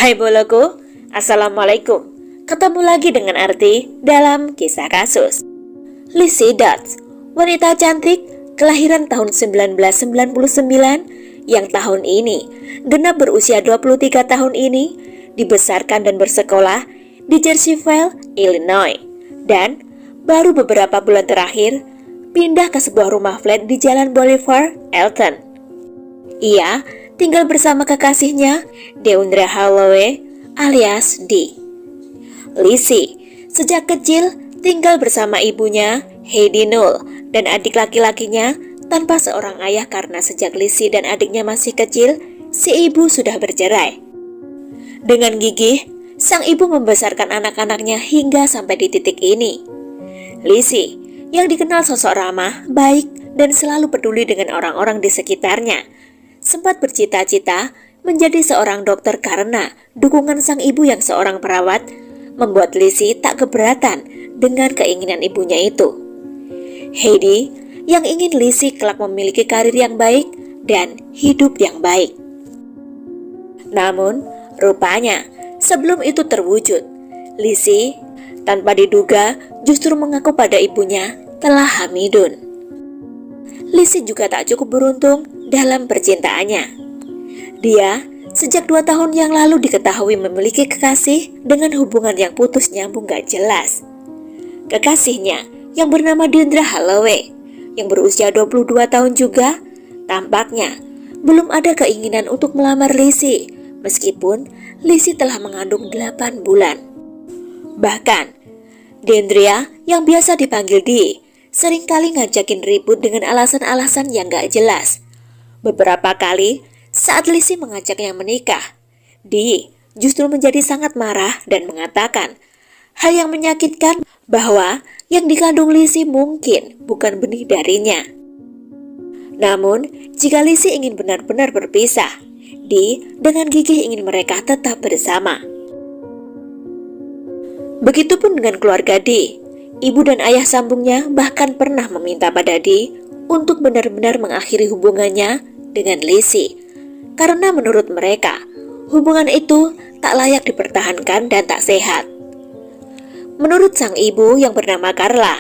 Hai boloku, Assalamualaikum. Ketemu lagi dengan Arti dalam kisah kasus. Lizzie Dodds, wanita cantik kelahiran tahun 1999 yang tahun ini genap berusia 23 tahun ini dibesarkan dan bersekolah di Jerseyville, Illinois, dan baru beberapa bulan terakhir pindah ke sebuah rumah flat di Jalan Boulevard, Elton. Ia tinggal bersama kekasihnya, Deundra Holloway alias D. Lizzie sejak kecil tinggal bersama ibunya, Heidi Null, dan adik laki-lakinya tanpa seorang ayah karena sejak Lizzie dan adiknya masih kecil, si ibu sudah bercerai. Dengan gigih, sang ibu membesarkan anak-anaknya hingga sampai di titik ini. Lizzie, yang dikenal sosok ramah, baik, dan selalu peduli dengan orang-orang di sekitarnya, sempat bercita-cita menjadi seorang dokter karena dukungan sang ibu yang seorang perawat membuat Lizzie tak keberatan dengan keinginan ibunya itu. Heidi yang ingin Lizzie kelak memiliki karir yang baik dan hidup yang baik. Namun, rupanya sebelum itu terwujud, Lizzie tanpa diduga justru mengaku pada ibunya telah hamidun. Lizzie juga tak cukup beruntung dalam percintaannya. Dia sejak 2 tahun yang lalu diketahui memiliki kekasih dengan hubungan yang putus nyambung gak jelas. Kekasihnya yang bernama Deundra Holloway yang berusia 22 tahun juga tampaknya belum ada keinginan untuk melamar Lizzie meskipun Lizzie telah mengandung 8 bulan. Bahkan Deundra yang biasa dipanggil D seringkali ngajakin ribut dengan alasan-alasan yang gak jelas. Beberapa kali saat Lizzie mengajaknya menikah, D justru menjadi sangat marah dan mengatakan hal yang menyakitkan bahwa yang dikandung Lizzie mungkin bukan benih darinya. Namun, jika Lizzie ingin benar-benar berpisah, D dengan gigih ingin mereka tetap bersama. Begitupun dengan keluarga D. Ibu dan ayah sambungnya bahkan pernah meminta pada D untuk benar-benar mengakhiri hubungannya dengan Lizzie. Karena menurut mereka, hubungan itu tak layak dipertahankan dan tak sehat. Menurut sang ibu yang bernama Carla,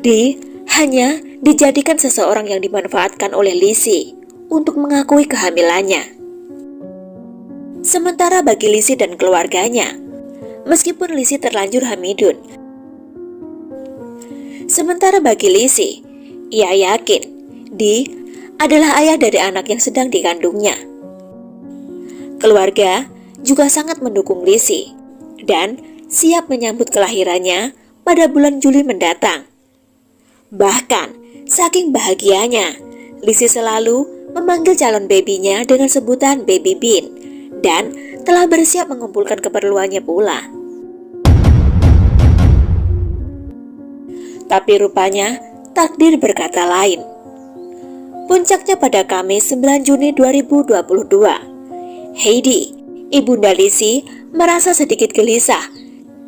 D hanya dijadikan seseorang yang dimanfaatkan oleh Lizzie untuk mengakui kehamilannya. Sementara bagi Lizzie dan keluarganya, meskipun Lizzie terlanjur hamidun, ia yakin D adalah ayah dari anak yang sedang dikandungnya. Keluarga juga sangat mendukung Lizzie dan siap menyambut kelahirannya pada bulan Juli mendatang. Bahkan, saking bahagianya, Lizzie selalu memanggil calon babynya dengan sebutan Baby Bean dan telah bersiap mengumpulkan keperluannya pula. Tapi rupanya takdir berkata lain. Puncaknya pada Kamis 9 Juni 2022, Heidi, ibunda Lizzie, merasa sedikit gelisah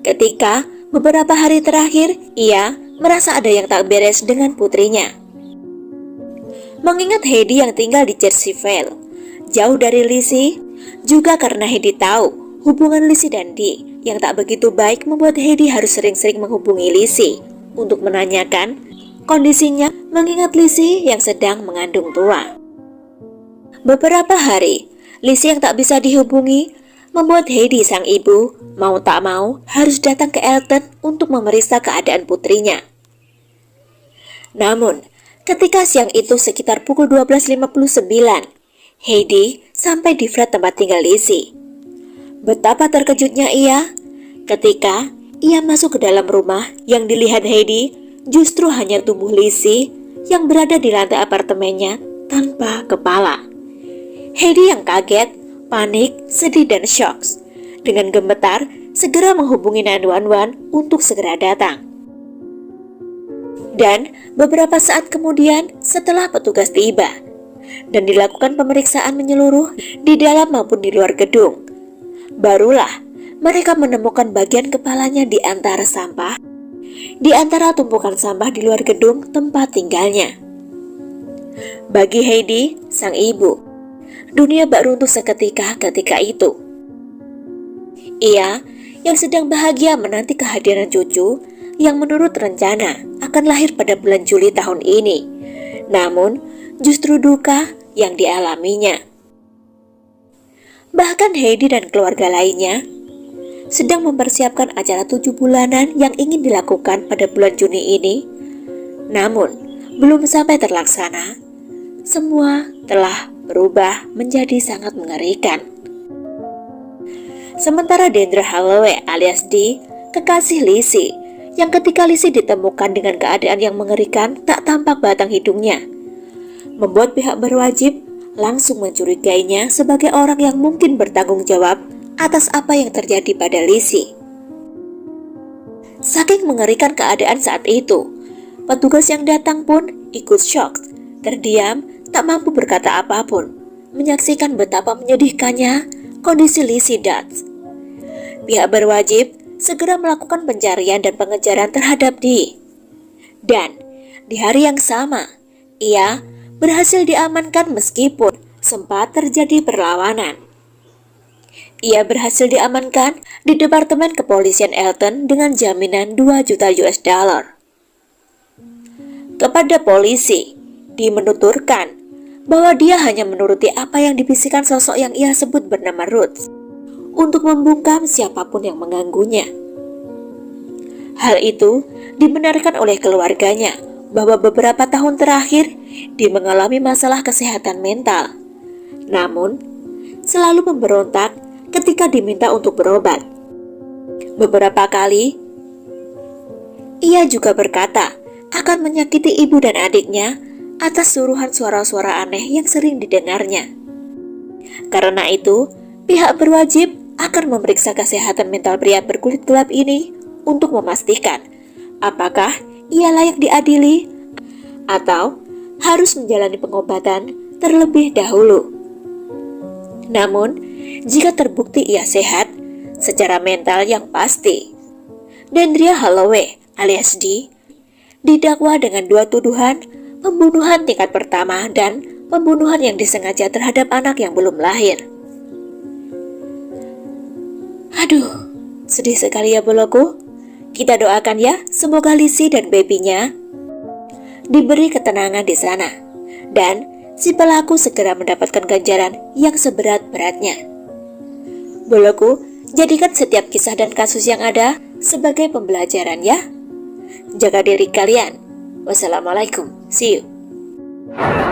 ketika beberapa hari terakhir ia merasa ada yang tak beres dengan putrinya. Mengingat Heidi yang tinggal di Jerseyville, jauh dari Lizzie, juga karena Heidi tahu hubungan Lizzie dan D yang tak begitu baik membuat Heidi harus sering-sering menghubungi Lizzie untuk menanyakan kondisinya mengingat Lizzie yang sedang mengandung tua. Beberapa hari, Lizzie yang tak bisa dihubungi membuat Heidi sang ibu mau tak mau harus datang ke Elton untuk memeriksa keadaan putrinya. Namun, ketika siang itu sekitar pukul 12.59, Heidi sampai di flat tempat tinggal Lizzie. Betapa terkejutnya ia ketika ia masuk ke dalam rumah yang dilihat Heidi justru hanya tubuh Lizzie yang berada di lantai apartemennya tanpa kepala. Heidi yang kaget, panik, sedih dan syok. Dengan gemetar, segera menghubungi 911 untuk segera datang. Dan beberapa saat kemudian setelah petugas tiba dan dilakukan pemeriksaan menyeluruh di dalam maupun di luar gedung, barulah mereka menemukan bagian kepalanya di antara tumpukan sampah di luar gedung tempat tinggalnya. Bagi Heidi, sang ibu, dunia bak runtuh seketika ketika itu. Ia yang sedang bahagia menanti kehadiran cucu yang menurut rencana akan lahir pada bulan Juli tahun ini. Namun, justru duka yang dialaminya. Bahkan Heidi dan keluarga lainnya sedang mempersiapkan acara 7 bulanan yang ingin dilakukan pada bulan Juni ini. Namun, belum sampai terlaksana, semua telah berubah menjadi sangat mengerikan. Sementara Dendra Holloway alias D, kekasih Lizzie, yang ketika Lizzie ditemukan dengan keadaan yang mengerikan tak tampak batang hidungnya, membuat pihak berwajib langsung mencurigainya sebagai orang yang mungkin bertanggung jawab atas apa yang terjadi pada Lizzie. Saking mengerikan keadaan saat itu, petugas yang datang pun ikut shock, terdiam, tak mampu berkata apapun, menyaksikan betapa menyedihkannya kondisi Lizzie Dutch. Pihak berwajib segera melakukan pencarian dan pengejaran terhadap D. Dan di hari yang sama, ia berhasil diamankan meskipun sempat terjadi perlawanan. Ia berhasil diamankan di Departemen Kepolisian Elton dengan jaminan 2 juta US dollar. Kepada polisi, D menuturkan bahwa dia hanya menuruti apa yang dibisikkan sosok yang ia sebut bernama Ruth untuk membungkam siapapun yang mengganggunya. Hal itu dibenarkan oleh keluarganya bahwa beberapa tahun terakhir dia mengalami masalah kesehatan mental. Namun, selalu memberontak ketika diminta untuk berobat. Beberapa kali, ia juga berkata akan menyakiti ibu dan adiknya atas suruhan suara-suara aneh yang sering didengarnya. Karena itu, pihak berwajib akan memeriksa kesehatan mental pria berkulit gelap ini untuk memastikan apakah ia layak diadili atau harus menjalani pengobatan terlebih dahulu. Namun, jika terbukti ia sehat secara mental yang pasti, Dendra Holloway alias D didakwa dengan 2 tuduhan pembunuhan tingkat pertama dan pembunuhan yang disengaja terhadap anak yang belum lahir. Aduh, sedih sekali ya boloku. Kita doakan ya, semoga Lizzie dan babynya diberi ketenangan di sana, dan si pelaku segera mendapatkan ganjaran yang seberat-beratnya. Boloku, jadikan setiap kisah dan kasus yang ada sebagai pembelajaran ya. Jaga diri kalian. Wassalamualaikum. See you.